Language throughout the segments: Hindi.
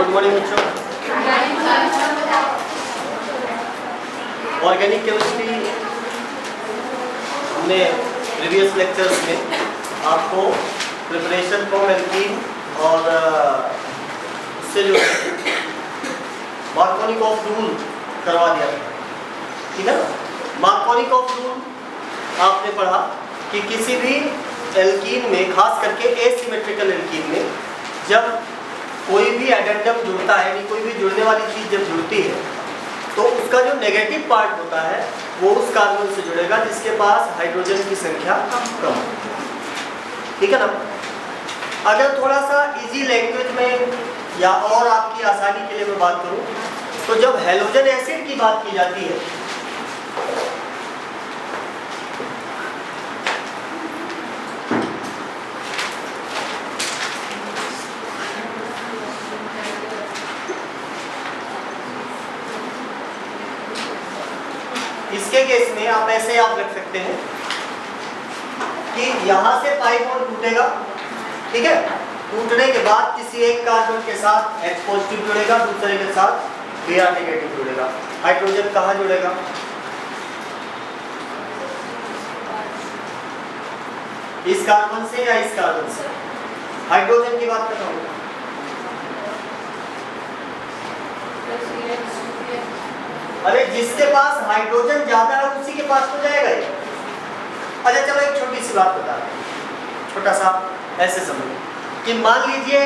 गुड मॉर्निंग बच्चों। ऑर्गेनिक केमिस्ट्री हमने प्रीवियस लेक्चर्स में आपको प्रिपरेशन फॉर एल्कीन और उससे जो मार्कोनी ऑफ रूल करवा दिया था, ठीक है ना। मार्कोनी ऑफ रूल आपने पढ़ा कि किसी भी एल्कीन में, खास करके एसिमेट्रिकल एल्कीन में, जब कोई भी एडेंडम जुड़ता है, यानी कोई भी जुड़ने वाली चीज़ जब जुड़ती है तो उसका जो नेगेटिव पार्ट होता है वो उस कार्बन से जुड़ेगा जिसके पास हाइड्रोजन की संख्या कम हो, ठीक है ना। अगर थोड़ा सा इजी लैंग्वेज में या और आपकी आसानी के लिए मैं बात करूं तो जब हैलोजन एसिड की बात की जाती है इसके केस में आप ऐसे आप रख सकते हैं कि यहां से पाई बॉन्ड टूटेगा, ठीक है। टूटने के बाद किसी एक कार्बन के साथ H पॉजिटिव जुड़ेगा, दूसरे के साथ Br नेगेटिव जुड़ेगा। हाइड्रोजन कहाँ जुड़ेगा? इस कार्बन से या इस कार्बन से? हाइड्रोजन की बात कर रहा हूँ। अरे जिसके पास हाइड्रोजन ज्यादा है उसी के पास तो जाएगा ही। अच्छा चलो एक छोटी सी बात बता रहे, छोटा सा ऐसे समझो कि मान लीजिए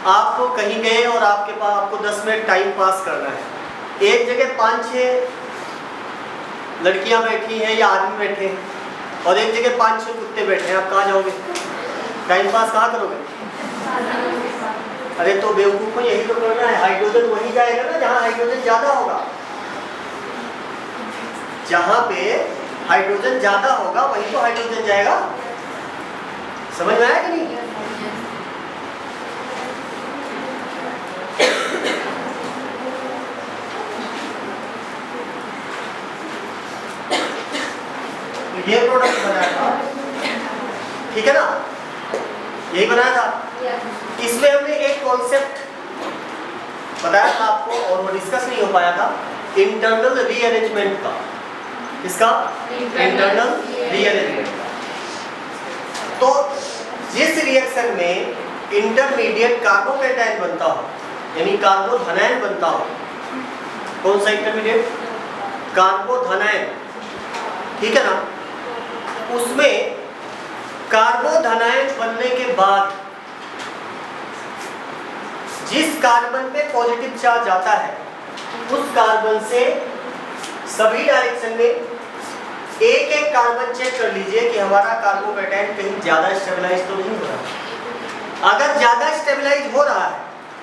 आप कहीं गए और आपके पास आपको 10 मिनट टाइम पास करना है। एक जगह 5-6 लड़कियां बैठी हैं या आदमी बैठे हैं और एक जगह 5-6 कुत्ते बैठे हैं, आप कहाँ जाओगे? टाइम पास कहाँ करोगे? अरे तो बेवकूफ को यही तो करना है, हाइड्रोजन वही जाएगा ना जहाँ हाइड्रोजन ज्यादा होगा। जहाँ पे हाइड्रोजन ज्यादा होगा वही तो हाइड्रोजन जाएगा। समझ में आया कि नहीं? तो ये प्रोडक्ट बनाया था, ठीक है ना, यही बनाया था। इसमें हमने एक कॉन्सेप्ट बताया था आपको और वो डिस्कस नहीं हो पाया था, इंटरनल रीअरेंजमेंट का। किसका? इंटरनल रीअरेंजमेंट का। तो जिस रिएक्शन में इंटरमीडिएट कार्बोकैटायन बनता हो, यानी कार्बोधनायन बनता हो, कौन सा इंटरमीडिएट? कार्बोधनायन, ठीक है ना। उसमें कार्बोधनायन बनने के बाद जिस कार्बन पे पॉजिटिव चार्ज आता है उस कार्बन से सभी डायरेक्शन में एक एक कार्बन चेक कर लीजिए कि हमारा कार्बोकैटायन कहीं ज्यादा स्टेबलाइज तो नहीं हो रहा। अगर ज्यादा स्टेबलाइज हो रहा है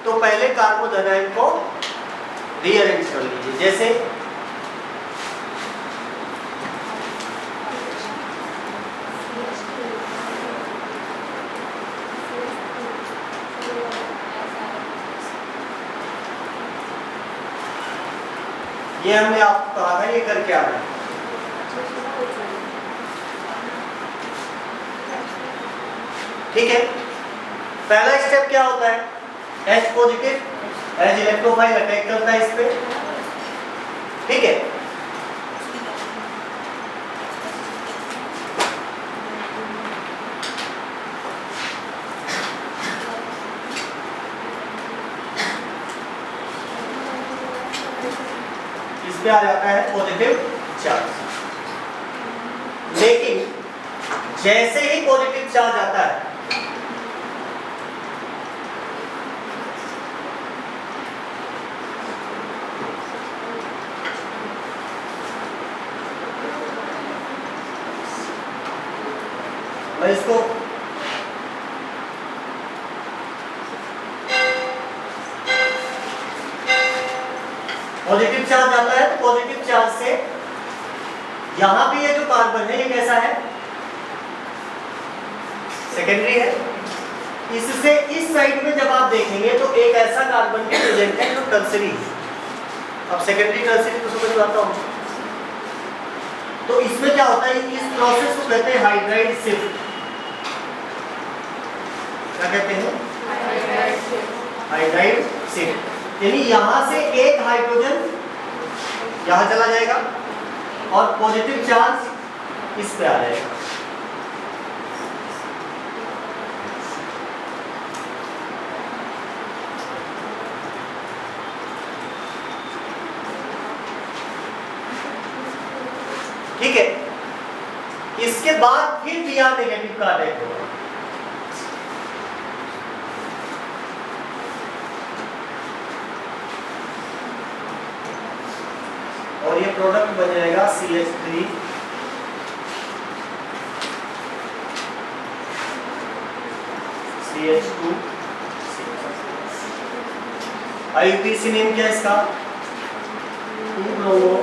तो पहले कार्बोधनायन को रीअरेंज कर लीजिए। जैसे ये हमने आपको कहा था, ये करके आ रहे हैं। ठीक है, पहला स्टेप क्या होता है? H positive as electrophile attack करता है इस पे, ठीक है। इस पे आ जाता है पॉजिटिव चार्ज, लेकिन जैसे ही पॉजिटिव चार्ज आता है मैं इसको पॉजिटिव चार्ज आता है तो पॉजिटिव चार्ज से यहां भी ये जो कार्बन है ये कैसा है? सेकेंडरी है। इससे इस साइड में जब आप देखेंगे तो एक ऐसा कार्बन की प्रेजेंट है जो टर्सरी है। अब सेकेंडरी टर्सरी को समझ आता हूं तो इसमें क्या होता है? इस प्रोसेस को कहते हैं हाइड्राइड शिफ्ट। क्या कहते हैं? हाइड्राइड शिफ्ट, यानी यहां से एक हाइड्रोजन यहां चला जाएगा और पॉजिटिव चार्ज इस पे आ जाएगा। ठीक है, इसके बाद फिर Br नेगेटिव का अटैक होगा। और ये प्रोडक्ट बन जाएगा CH3 CH2। IUPAC नेम क्या है इसका? 2-ब्रोमो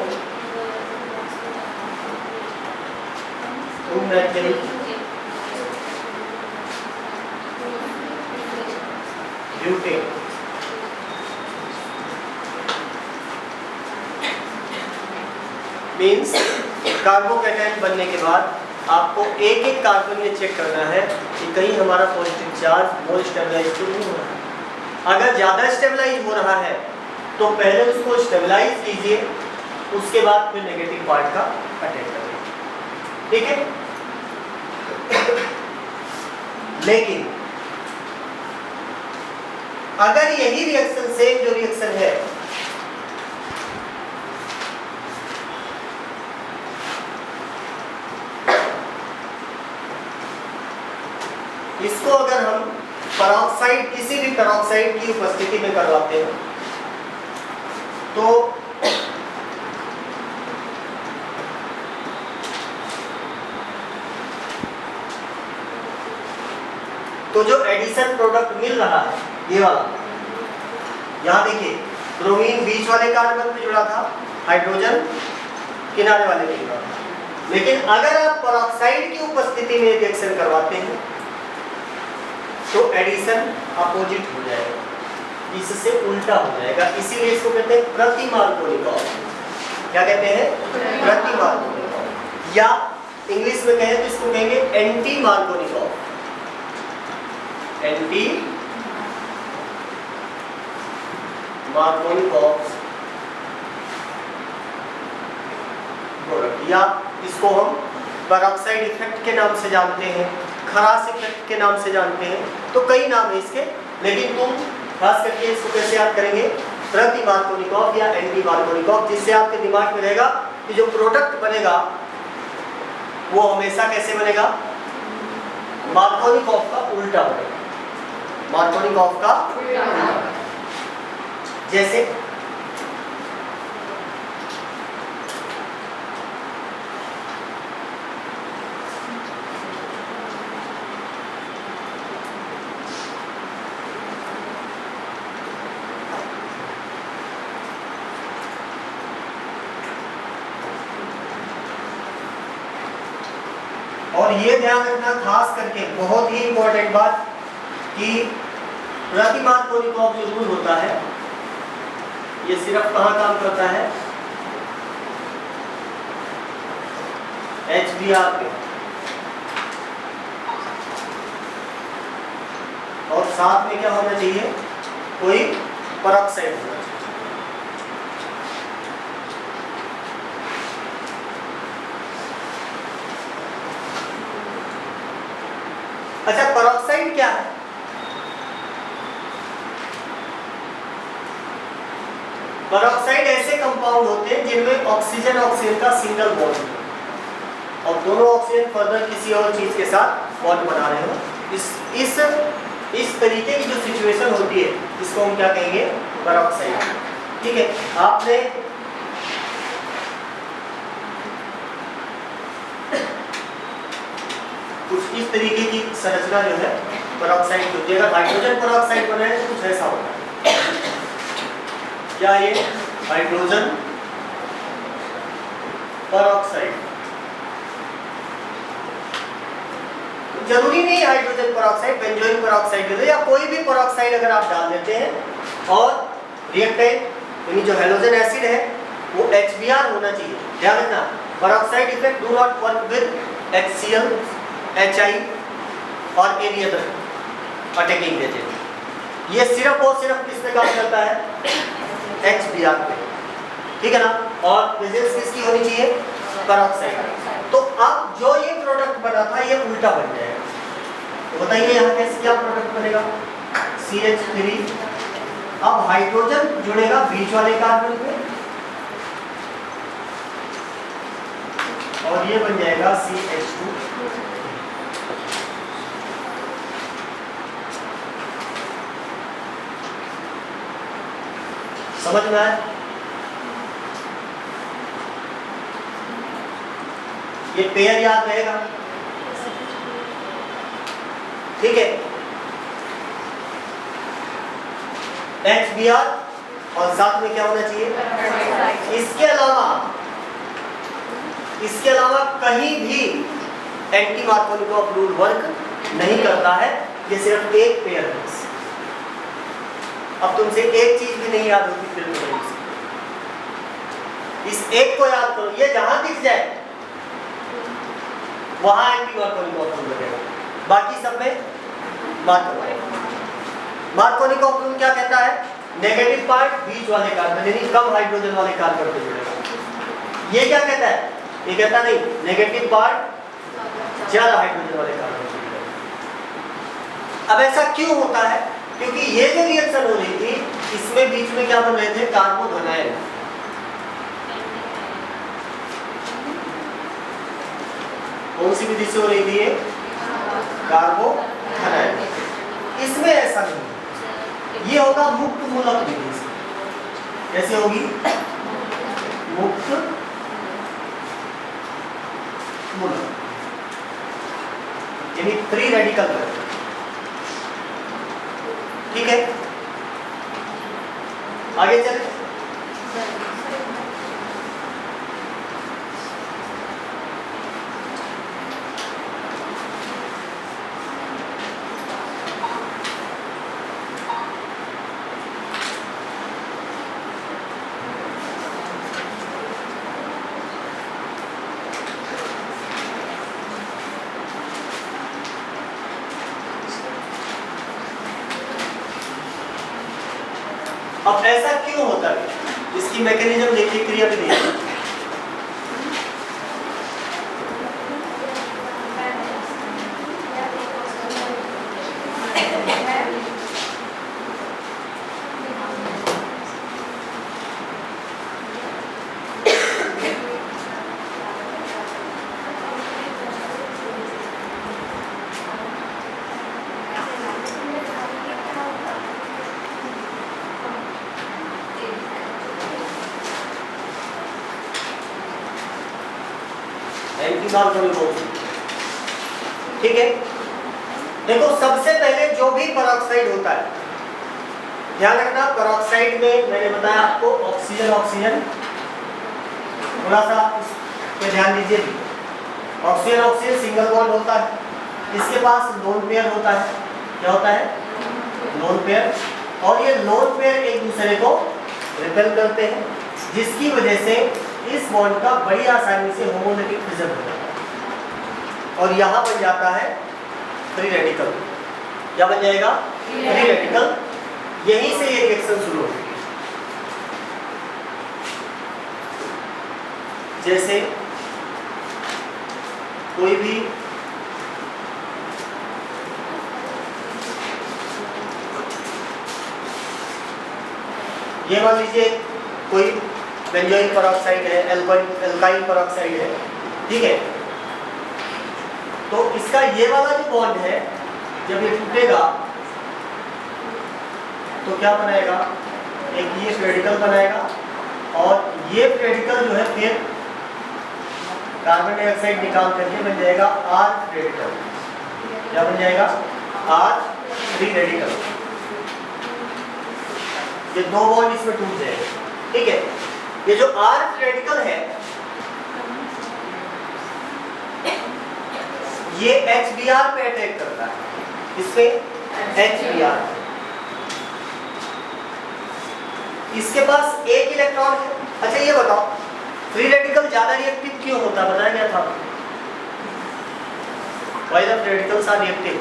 2-मेथिल ब्यूटेन। मीन्स कार्बोकैटायन बनने के बाद आपको एक एक कार्बन ये चेक करना है कि कहीं हमारा पॉजिटिव चार्ज मोर स्टेबलाइज तो नहीं हो रहा है। अगर ज़्यादा स्टेबलाइज हो रहा है तो पहले उसको स्टेबलाइज कीजिए, उसके बाद फिर नेगेटिव पार्ट का अटैक करिए। ठीक है, लेकिन अगर यही रिएक्शन सेम जो रिएक्शन है इसको अगर हम पेरोक्साइड, किसी भी पेरोक्साइड की उपस्थिति में करवाते हैं तो जो एडिशन प्रोडक्ट मिल रहा है ये वाला, यहाँ देखिए ब्रोमीन बीच वाले कार्बन पे जुड़ा था, हाइड्रोजन किनारे वाले पे जुड़ा था। लेकिन अगर आप पेरोक्साइड की उपस्थिति में रिएक्शन करवाते हैं तो एडिशन अपोजिट हो जाएगा, इससे उल्टा हो जाएगा। इसीलिए इसको कहते हैं प्रति मार्कोनिकॉफ। क्या कहते हैं? प्रति मार्कोनिकॉफ, या इंग्लिश में कहें तो इसको कहेंगे anti Markovnikov. Anti Markovnikov product, या इसको हम पेरोक्साइड इफेक्ट के नाम से जानते हैं, खरास इफेक्ट के नाम से जानते हैं, तो कई नाम है इसके। लेकिन तुम खास करके इसको कैसे याद करेंगे? प्रति मार्कोनिकॉफ या एंटी मार्कोनिकॉफ, जिससे आपके दिमाग में रहेगा कि जो प्रोडक्ट बनेगा वो हमेशा कैसे बनेगा? मार्कोनिकॉफ का उल्टा बनेगा। मार्कोनिकॉफ का उल्टा। जैसे और ये ध्यान रखना खास करके, बहुत ही इंपॉर्टेंट बात, कि प्रति मार्कोनिकॉफ जो रूल होता है ये सिर्फ कहाँ काम करता है? HBr पे, और साथ में क्या होना चाहिए? कोई पेरोक्साइड होना चाहिए। अच्छा, पेरोक्साइड क्या है? पेरोक्साइड ऐसे कंपाउंड होते हैं जिनमें ऑक्सीजन ऑक्सीजन का सिंगल बॉन्ड है और दोनों ऑक्सीजन फर्दर किसी और चीज के साथ बॉन्ड बना रहे हो। इस तरीके की जो सिचुएशन होती है इसको हम क्या कहेंगे? पेरोक्साइड। ठीक है, आपने कुछ इस तरीके की संरचना जो है पेरोक्साइड की होती है। अगर हाइड्रोजन पेरोक्साइड बना है तो कुछ ऐसा होता है। क्या ये हाइड्रोजन पेरोक्साइड? जरूरी नहीं हाइड्रोजन पेरोक्साइड, बेंजोइक पेरोक्साइड या कोई भी पेरोक्साइड अगर आप डाल देते हैं और रिएक्टेंट यानी जो हैलोजन एसिड है वो HBr होना चाहिए। ध्यान रखना, peroxide effect do not work with HCl, HI और एनी अदर अटैकिंग एजेंट। ये सिर्फ और सिर्फ किस पे काम करता है? HBr पे, ठीक है ना। और प्रेजेंस किसकी होनी चाहिए? पेरोक्साइड। तो अब जो ये प्रोडक्ट बना था ये उल्टा बन जाएगा। तो बताइए यहाँ कैसे क्या प्रोडक्ट बनेगा? CH3, अब हाइड्रोजन जुड़ेगा बीच वाले कार्बन पे और ये बन जाएगा CH2। समझ में आया? ये पेयर याद रहेगा, ठीक है। HBr और साथ में क्या होना चाहिए? इसके अलावा कहीं भी एंटी मार्कोनिको अप्रूव्ड वर्क नहीं करता है। ये सिर्फ एक पेयर है। अब तुमसे एक चीज भी नहीं याद होती फिर इस एक को याद करो, ये जहां दिख जाए वहां एंटी मार्कोनिको अप्रूव्ड लगेगा, बाकी सब में मार्कोनिको अप्रूव्ड क्या कहता है? नेगेटिव पार्ट बीच वाले कार्बन यानी कम हाइड्रोजन वाले कार्बन पे जुड़ेगा। ये क्या कहता है? ये कहता नहीं, नेगेटिव पार्ट ज्यादा हाइड्रोजन वाले कार्बन पे जुड़ेगा। अब ऐसा क्यों होता है? क्योंकि ये जो रिएक्शन हो रही थी इसमें बीच में क्या बन रहे थे? कार्बोधनायन। कौन सी विधि से हो रही थी ये? कार्बोधनायन। इसमें ऐसा नहीं, ये होगा मुक्त मूलक विधि से। कैसे होगी? मुक्त मूलक यानी फ्री रेडिकल, ठीक है। आगे चले। अब ऐसा क्यों होता है? इसकी मैकेनिज्म देखिए, क्रिया भी देखिए। ठीक है। देखो सबसे पहले जो भी पेरोक्साइड होता है, ध्यान रखना, पेरोक्साइड में मैंने बताया आपको ऑक्सीजन ऑक्सीजन, थोड़ा सा इस पे ध्यान दीजिए। ऑक्सीजन ऑक्सीजन सिंगल बॉन्ड होता है, इसके पास लोन पेयर होता है। क्या होता है? Lone pair. और ये लोन पेयर एक दूसरे को रिपेल करते हैं, जिसकी वजह से इस बॉन्ड का बड़ी आसानी से होमोलिटिक फिजन हो जाता है और यहाँ बन जाता है फ्री रेडिकल। क्या बन जाएगा? Free radical. यहीं से ये रिएक्शन शुरू होगी। जैसे कोई भी ये मान लीजिए कोई बेंजोइक पेरोक्साइड है, एल्काइल पेरोक्साइड है, ठीक है। तो इसका ये वाला जो बॉन्ड है जब ये टूटेगा तो क्या बनाएगा? एक ये रेडिकल बनाएगा और ये रेडिकल जो है फिर कार्बन डाइऑक्साइड निकाल करके बन जाएगा R रेडिकल। क्या बन जाएगा? R3 radical. ये दो बॉन्ड इसमें टूट जाएंगे, ठीक है। ये जो R रेडिकल है ये HBr पे अटैक करता है। इससे HBr, इसके पास एक इलेक्ट्रॉन है। अच्छा ये बताओ, फ्री रेडिकल ज्यादा रिएक्टिव क्यों होता है? बताया गया था। Why the radicals are reactive?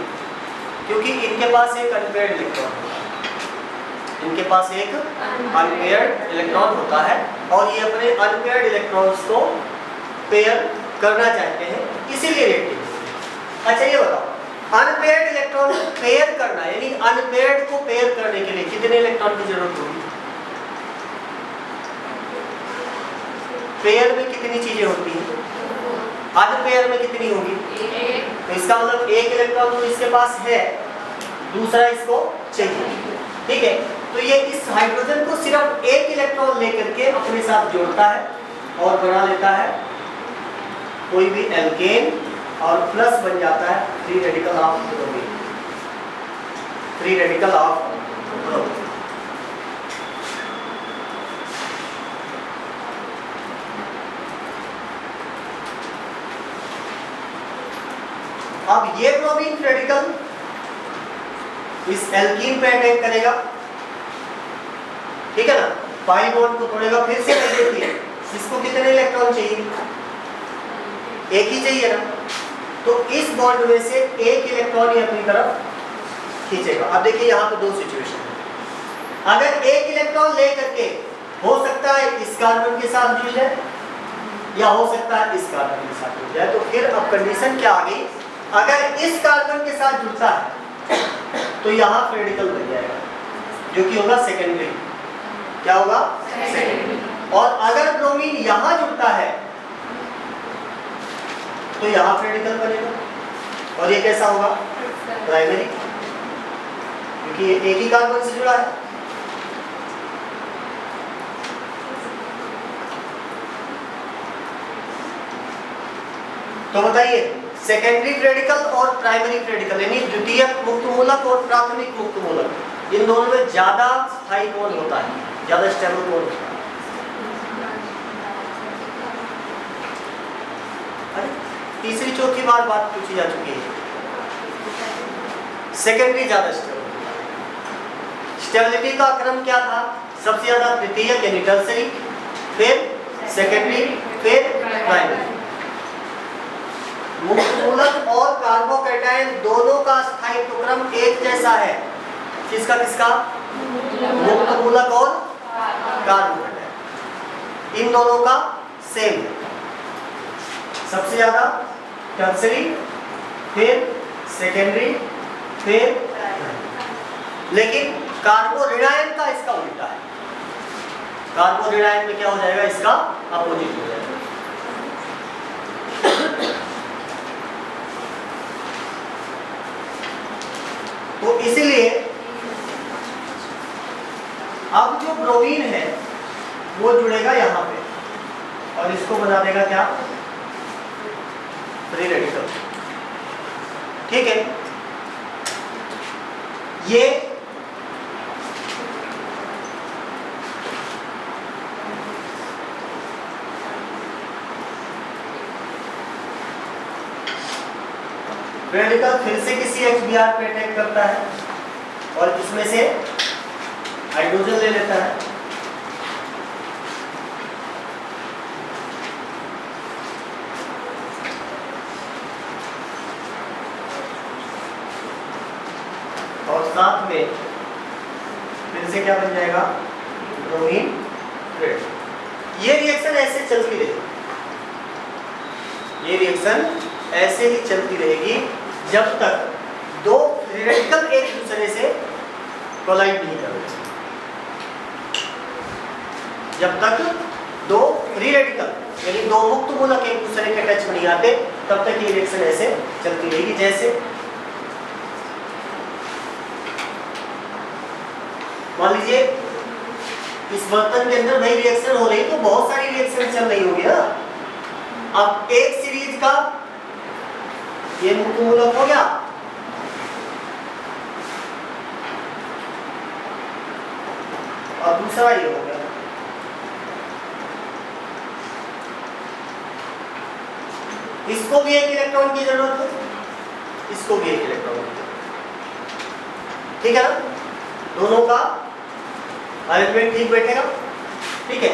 क्योंकि इनके पास एक अनपेयर्ड इलेक्ट्रॉन है। इनके पास एक अनपेयर्ड इलेक्ट्रॉन होता है और ये अपने अनपेयर्ड इलेक्ट्रॉन्स को पेयर करना चाहते हैं, इसीलिए रिएक्टिव। अच्छा ये बताओ अनपेयर्ड इलेक्ट्रॉन को पेयर करना यानी अनपेयर्ड को पेयर करने के लिए कितने इलेक्ट्रॉन की जरूरत होगी? पेयर में कितनी चीजें होती हैं? अनपेयर में कितनी होगी? तो इसका मतलब एक इलेक्ट्रॉन तो इसके पास है, दूसरा इसको चाहिए, ठीक है। तो ये इस हाइड्रोजन को सिर्फ एक इलेक्ट्रॉन लेकर के अपने साथ जोड़ता है और बना लेता है कोई भी एल्केन और प्लस बन जाता है free radical of bromine, free radical of bromine. अब ये ब्रोमीन रेडिकल इस एल्कीन पे अटैक करेगा, ठीक है ना, पाई बॉन्ड को तोड़ेगा। फिर से देखिए इसको कितने इलेक्ट्रॉन चाहिए? एक ही चाहिए ना, तो इस बॉन्ड में से एक इलेक्ट्रॉन ही अपनी तरफ खींचेगा। अब देखिए यहाँ पे दो सिचुएशन है, अगर एक इलेक्ट्रॉन ले करके हो सकता है इस कार्बन के साथ जुड़ जाए या हो सकता है इस कार्बन के साथ जुड़ जाए, तो फिर अब कंडीशन क्या आ गई, अगर इस कार्बन के साथ जुड़ता है तो यहाँ रेडिकल बन जाएगा जो कि होगा सेकेंडरी। क्या होगा? सेकेंडरी। और अगर ब्रोमीन यहाँ जुड़ता है तो यहाँ रेडिकल बनेगा और ये कैसा होगा? प्राइमरी, क्योंकि ये एक ही कार्बन से जुड़ा है। तो बताइए सेकेंडरी रेडिकल और प्राइमरी रेडिकल यानी द्वितीयक मुक्त मूलक और प्राथमिक मुक्त मूलक, इन दोनों में ज्यादा स्थायी कौन होता है, ज्यादा स्टेबल कौन होता है? तीसरी चौथी बार बात पूछी जा चुकी है, सेकेंडरी ज्यादा स्टेबल होता है। स्टेबिलिटी का क्रम क्या था? सबसे ज्यादा तृतीयक यानी टर्सरी, फिर सेकेंडरी, फिर प्राइमरी। मुक्त मूलक और कार्बोकैटायन दोनों का स्थायित्व क्रम एक जैसा है। किसका किसका? मुक्त मूलक और कार्बोकैटायन, इन दोनों का सेम है। सबसे ज्यादा टर्सरी, फिर सेकेंडरी, फिर लेकिन कार्बोरेडायन का इसका उल्टा है। कार्बोरेडायन में क्या हो जाएगा? इसका अपोजिट हो जाएगा। तो इसीलिए अब जो ब्रोमीन है वो जुड़ेगा यहाँ पे और इसको बना देगा क्या? फ्री रेडिकल, ठीक है। ये रेडिकल फिर से किसी XBr पे अटैक करता है और इसमें से हाइड्रोजन ले लेता है। और साथ में फिर से क्या बन जाएगा? Bromine red. ये रिएक्शन ऐसे चलती रहेगी, ये रिएक्शन ऐसे ही चलती रहेगी जब तक दो रेडिकल एक दूसरे से कोलाइड नहीं करते। जब तक दो फ्री रेडिकल यानी दो मुक्त मूलक एक दूसरे के टच में नहीं आते तब तक ये रिएक्शन ऐसे चलती रहेगी। जैसे मान लीजिए इस बर्तन के अंदर नई रिएक्शन हो रही तो बहुत सारी रिएक्शन चल रही होगी ना। अब एक सीरीज का ये मुक्त मूलक हो गया, और दूसरा ये हो गया। इसको भी एक इलेक्ट्रॉन की जरूरत है, इसको भी एक इलेक्ट्रॉन की जरूरत, ठीक है ना। दोनों का अरेंजमेंट ठीक बैठेगा, ठीक है।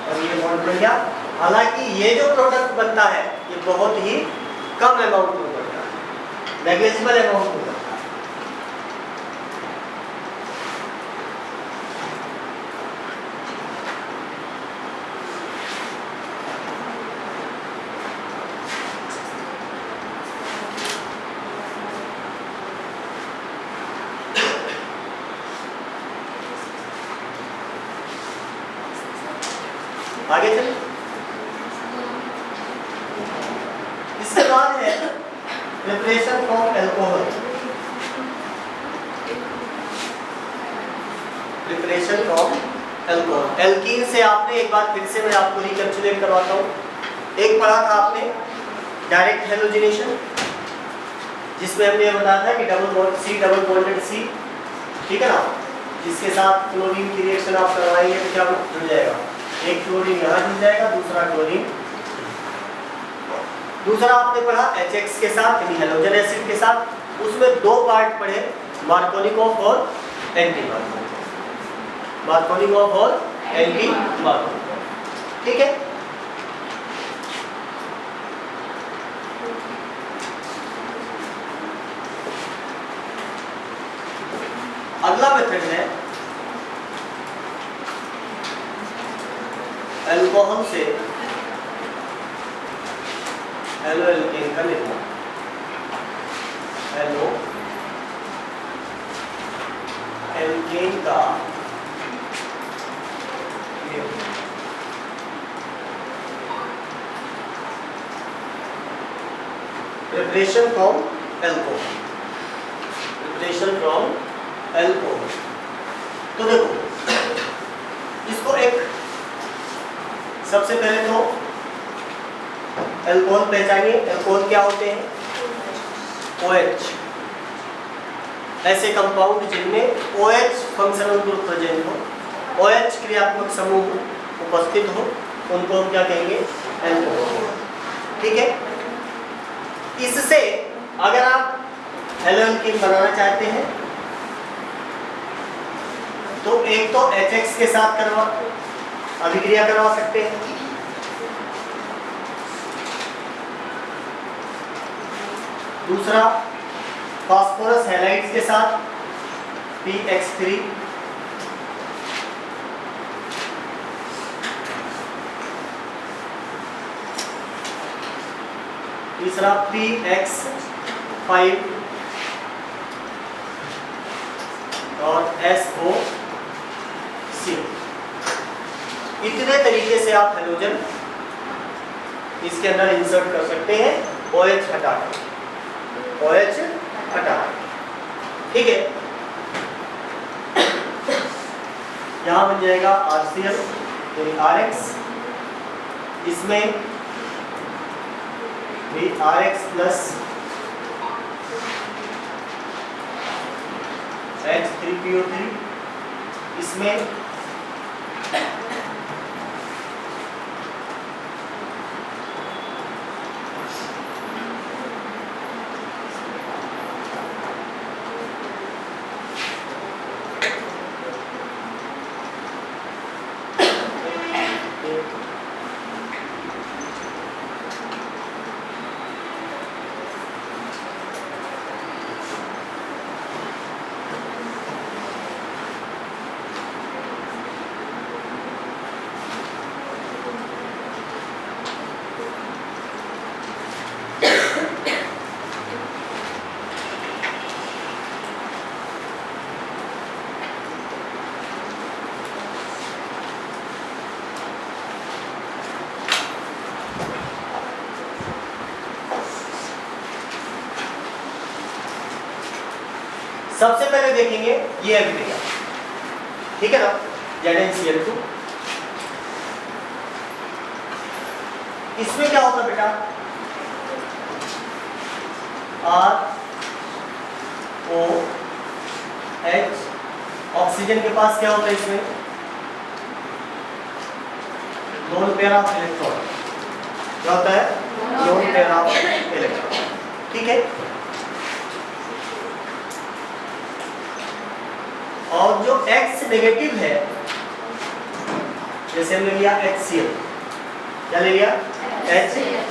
और ये बॉन्ड बन गया हालांकि ये जो प्रोडक्ट बनता है ये बहुत ही कम अमाउंट में बनता है, नेग्लिजिबल अमाउंट में बनता है। आगे चलिए। इसके बाद है preparation from alcohol. Preparation from alcohol, alkene से आपने एक बार फिर से मैं आपको रिकैप्चुलेट करवाता हूँ। एक पढ़ा था आपने डायरेक्ट हेलोजिनेशन, जिसमें हमने ये बताया था कि डबल बॉन्डेड सी, ठीक है ना, जिसके साथ क्लोरीन की रिएक्शन आप करवाएंगे तो क्या जुड़ जाएगा, एक क्लोरीन यहाँ जुड़ जाएगा, दूसरा क्लोरीन। दूसरा आपने पढ़ा HX के साथ यानी हेलोजन एसिड के साथ, उसमें दो पार्ट पढ़े, मार्कोनिकोव और एंटी मार्कोनिकोव और एंटी मार्कोनिकोव, ठीक है। अगला मेथड है अल्कोहल से हेलो एल्केन का निर्माण। हेलो एल्केन का preparation from alcohol, preparation from alcohol. तो देखो इसको एक सबसे पहले तो अल्कोहल पहचानिए। अल्कोहल क्या होते हैं? OH, ऐसे कंपाउंड जिनमें OH फंक्शनल ग्रुप प्रेजेंट हो, OH क्रियात्मक समूह उपस्थित हो, उनको हम क्या कहेंगे? अल्कोहल, ठीक है। इससे अगर आप हेलो एल्कीन बनाना चाहते हैं तो एक तो HX के साथ अभिक्रिया करवा सकते हैं, दूसरा फास्फोरस हैलाइड्स के साथ PX3, तीसरा PX5 और SOC। इतने तरीके से आप हेलोजन इसके अंदर इंसर्ट कर सकते हैं, OH हटा के, OH हटा, ठीक है। यहाँ बन जाएगा RCl यानी RX, इसमें भी RX प्लस H3PO3, इसमें सबसे पहले देखेंगे ये अभिक्रिया, ठीक है ना, ZnCl2। इसमें क्या होता है बेटा? ROH, ऑक्सीजन के पास क्या होता है? इसमें लोन पेयर ऑफ इलेक्ट्रॉन, क्या होता है? लोन पेयर ऑफ इलेक्ट्रॉन, ठीक है। और जो X नेगेटिव है, जैसे हमने लिया HCl, क्या ले लिया? HCl।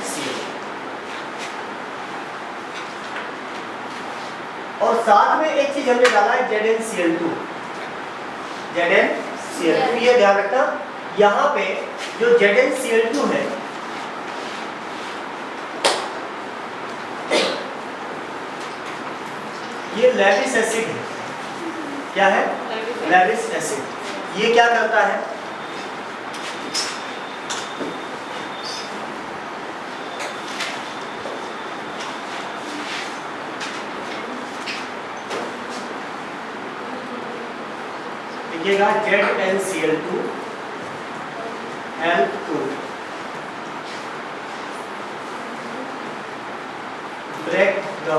और साथ में एक चीज हमने डाला है ZnCl2। ZnCl2 ये ध्यान रखना, यहाँ पे जो ZnCl2 है ये लैविस एसिड है। क्या है? Lavish acid. ये क्या करता है? लिखिएगा ZnCl2 L2 break the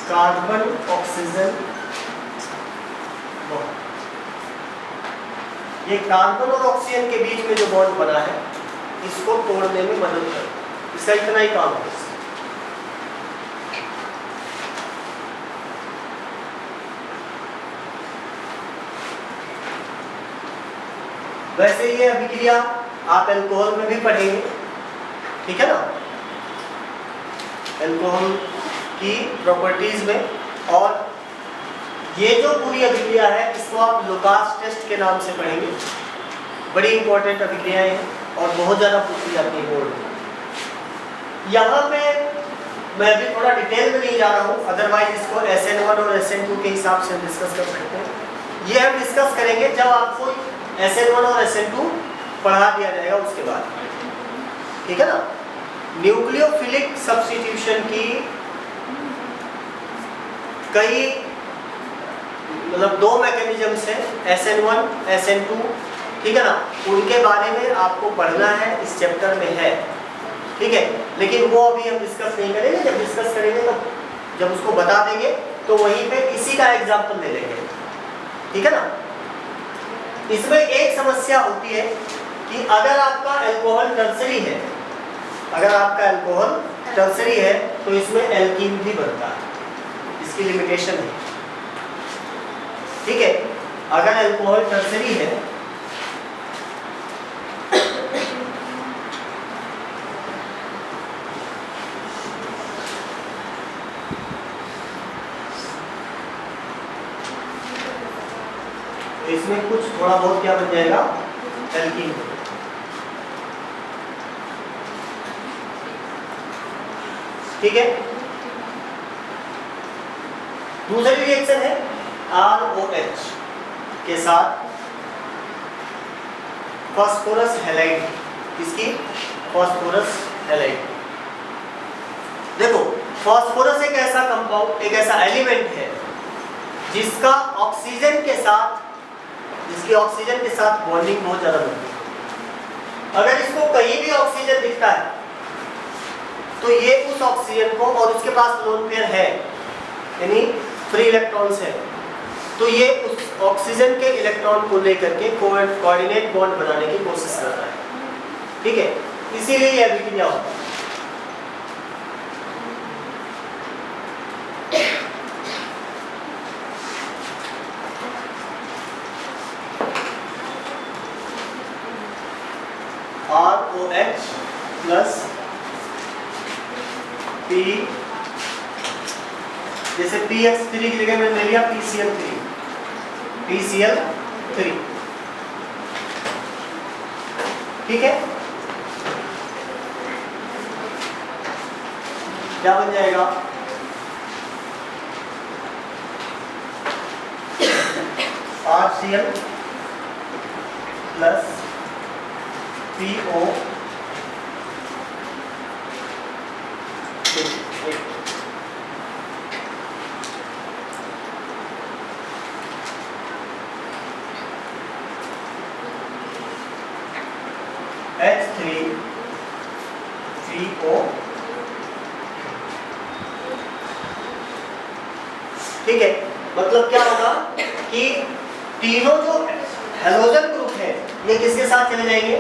carbon oxygen bond. ये कार्बन और ऑक्सीजन के बीच में जो बॉन्ड बना है इसको तोड़ने में मदद करता है। इसका इतना ही काम है। वैसे ये अभिक्रिया आप अल्कोहल में भी पढ़ेंगे, ठीक है ना, अल्कोहल की प्रॉपर्टीज में। और ये जो पूरी अभिक्रिया है इसको आप लुकास टेस्ट के नाम से पढ़ेंगे। बड़ी इंपॉर्टेंट अभिक्रियाएं हैं और बहुत ज़्यादा पूछी जाती है बोर्ड में। यहाँ पे मैं भी थोड़ा डिटेल में नहीं जा रहा हूँ, अदरवाइज इसको SN1 और SN2 के हिसाब से हम डिस्कस कर सकते हैं। ये हम डिस्कस करेंगे जब आपको SN1 और SN2 पढ़ा दिया जाएगा उसके बाद, ठीक है ना। न्यूक्लियोफिलिक सब्स्टिट्यूशन की कई मतलब 2 मैकेनिज्म्स हैं, SN1 SN2, ठीक है ना। उनके बारे में आपको पढ़ना है, इस चैप्टर में है, ठीक है। लेकिन वो अभी हम डिस्कस नहीं करेंगे। जब डिस्कस करेंगे तो जब उसको बता देंगे तो वहीं पे इसी का एग्जाम्पल ले लेंगे, ठीक है ना। इसमें एक समस्या होती है कि अगर आपका अल्कोहल टर्सरी है, अगर आपका अल्कोहल टर्सरी है तो इसमें एल्कीन भी बनता है, इसकी लिमिटेशन है, ठीक है। अगर अल्कोहल टर्सरी है इसमें कुछ थोड़ा बहुत क्या बन जाएगा? एल्कीन। ठीक है। दूसरी रिएक्शन है ROH के साथ फास्फोरस हैलाइड। किसकी? Phosphorus halide. देखो, फास्फोरस एक ऐसा कंपाउंड, एक ऐसा एलिमेंट है जिसका ऑक्सीजन के साथ, जिसकी ऑक्सीजन के साथ बॉन्डिंग बहुत ज्यादा बनती है। अगर इसको कहीं भी ऑक्सीजन दिखता है तो ये उस ऑक्सीजन को, और उसके पास लोन पेयर है यानी फ्री इलेक्ट्रॉन्स है, तो ये उस ऑक्सीजन के इलेक्ट्रॉन को लेकर के कोऑर्डिनेट बॉन्ड बनाने की कोशिश करता है, ठीक है। इसीलिए ये अभिक्रिया होती है। ROH प्लस P, जैसे PX3 की जगह मैंने ले लिया PCl3, PCl3, ठीक है। क्या बन जाएगा? RCl प्लस PO H3CO, ठीक है। मतलब क्या होगा कि तीनों जो हैलोजन ग्रुप है ये किसके साथ चले जाएंगे?